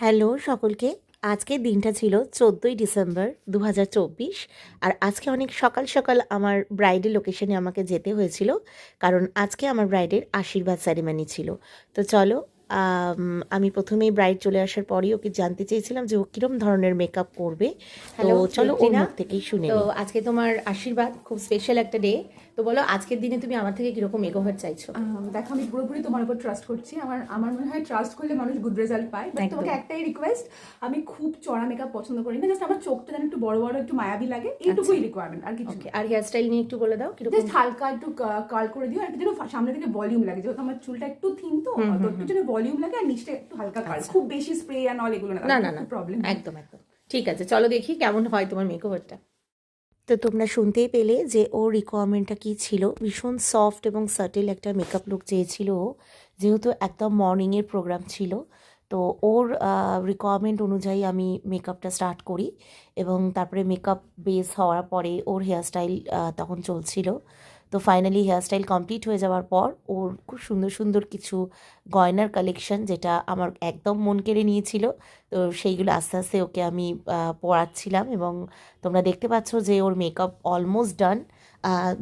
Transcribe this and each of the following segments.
Hello সকলকে। আজকের দিনটা ছিল 14ই ডিসেম্বর 2024। আর আজকে অনেক সকাল সকাল আমার ব্রাইডের লোকেশনে আমাকে যেতে হয়েছিল, কারণ আজকে আমার ব্রাইডের আশীর্বাদ সেরেমনি ছিল। তো চলো, আমি প্রথমেই ব্রাইড চলে আসার পরই ওকে জানতে চেয়েছিলাম যে ও কীরকম ধরনের মেকআপ করবে। তো চলো ওর মুখ থেকেই শুনে তো নিই। আজকে তোমার আশীর্বাদ, খুব স্পেশাল একটা ডে। তো বলো আজকের দিনে তুমি আমার থেকে কিরকম মেকওভার চাইছো? দেখো, আমি পুরোপুরি তোমার উপর ট্রাস্ট করছি। আমার মনে হয় ট্রাস্ট করলে মানুষ গুড রেজাল্ট পায়। বাট তোমাকে একটাই রিকোয়েস্ট, আমি খুব চড়া মেকআপ পছন্দ করি না। জাস্ট আমার চোখটা যেন একটু বড় বড়, একটু মায়াবী লাগে, এইটুকুই রিকোয়ারমেন্ট, আর কিছু। আর হেয়ার স্টাইল নিয়ে একটু বলে দাও কিরকম। জাস্ট হালকা একটু কার্ল করে দিও, আর একটু যেন সামনে থেকে ভলিউম লাগে, যেহেতু আমার চুলটা একটু থিন, তো একটু যেন ভলিউম লাগে, আর নিচটা একটু হালকা কার্ল। খুব বেশি স্প্রে আর অল এগুলো না না না, প্রবলেম। একদম একদম ঠিক আছে, চলো দেখি কেমন হয় তোমার মেকওভারটা। তো তোমরা শুনতেই পেলে যে ওর রিকোয়ারমেন্টটা কী ছিল। ভীষণ সফট এবং সাটেল একটা মেকআপ লুক চেয়েছিল ও, যেহেতু একদম মর্নিংয়ের প্রোগ্রাম ছিল। তো ওর রিকোয়ারমেন্ট অনুযায়ী আমি মেকআপটা স্টার্ট করি, এবং তারপরে মেকআপ বেস হওয়ার পরে ওর হেয়ারস্টাইল তখন চলছিল। তো ফাইনালি হেয়ারস্টাইল কমপ্লিট হয়ে যাওয়ার পর ওর খুব সুন্দর সুন্দর কিছু গয়নার কালেকশন, যেটা আমার একদম মন কেড়ে নিয়েছিল, তো সেইগুলো আস্তে আস্তে ওকে আমি পরাচ্ছিলাম। এবং তোমরা দেখতে পাচ্ছ যে ওর মেকআপ অলমোস্ট ডান।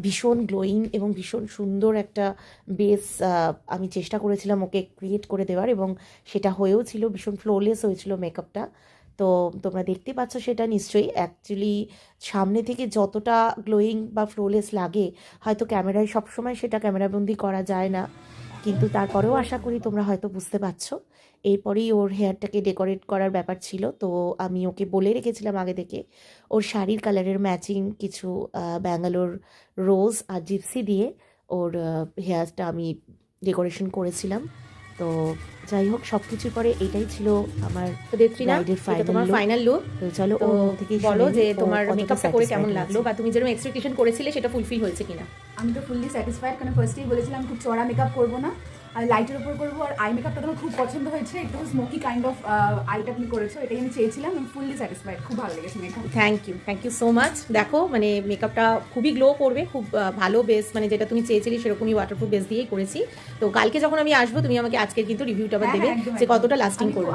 ভীষণ গ্লোয়িং এবং ভীষণ সুন্দর একটা বেস আমি চেষ্টা করেছিলাম ওকে ক্রিয়েট করে দেওয়ার, এবং সেটা হয়েও ছিল। ভীষণ ফ্লোলেস হয়েছিল মেকআপটা। তো তোমরা দেখতে পাচ্ছ সেটা নিশ্চয়ই। অ্যাকচুয়ালি সামনে থেকে যতটা গ্লোয়িং বা ফ্লোলেস লাগে, হয়তো ক্যামেরায় সবসময় সেটা ক্যামেরাবন্দি করা যায় না, কিন্তু তারপরেও আশা করি তোমরা হয়তো বুঝতে পারছো। এরপরেই ওর হেয়ারটাকে ডেকোরেট করার ব্যাপার ছিল। তো আমি ওকে বলে রেখেছিলাম আগে থেকে ওর শাড়ির কালারের ম্যাচিং কিছু ব্যাঙ্গালোর রোজ আর জিপসি দিয়ে ওর হেয়ারটা আমি ডেকোরেশন করেছিলাম। তো যাই হোক, সব কিছুর পরে এটাই ছিল আমার তোমার ফাইনাল লুক। তো চলো তো ওর থেকে বলো যে তোমার মেকআপটা করে কেমন লাগলো, বা তুমি যেরকম এক্সপেকটেশন করেছিলে সেটা ফুলফিল হয়েছে কিনা। আমি তো ফুললি স্যাটিসফাইড, কারণ ফার্স্টেই বলেছিলাম খুব চড়া মেকআপ করবো না, আর লাইটের উপর করবো। আর আই মেকআপটা তোমার খুব পছন্দ হয়েছে, একটু স্মোকি কাইন্ড অফ আইটা তুমি করেছো, এটাই আমি চেয়েছিলাম। আমি ফুললি স্যাটিসফাইড, খুব ভালো লেগেছে makeup. Thank you so much. দেখো মানে মেকআপটা খুবই গ্লো করবে, খুব ভালো বেস, মানে যেটা তুমি চেয়েছিলে সেরকমই ওয়াটারপ্রুফ বেস দিয়েই করেছি। তো কালকে যখন আমি আসবো, তুমি আমাকে আজকের কিন্তু রিভিউটা আবার দেবে যে কতটা লাস্টিং করবে।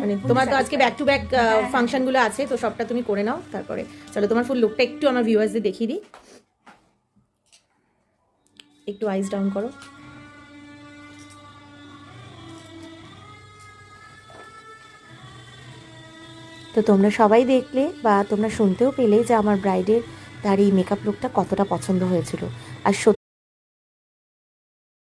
মানে তোমার তো আজকে ব্যাক টু ব্যাক ফাংশনগুলো আছে, তো সবটা তুমি করে নাও। তারপরে চলো তোমার ফুল লুকটা একটু আমার ভিউয়ার্সদের দেখিয়ে দিই। একটু আইস ডাউন করো। তো তোমরা সবাই দেখলে বা তোমরা শুনতেও পেলে যে আমার ব্রাইডের তার এই মেকআপ লুকটা কতটা পছন্দ হয়েছিল। আর সত্যি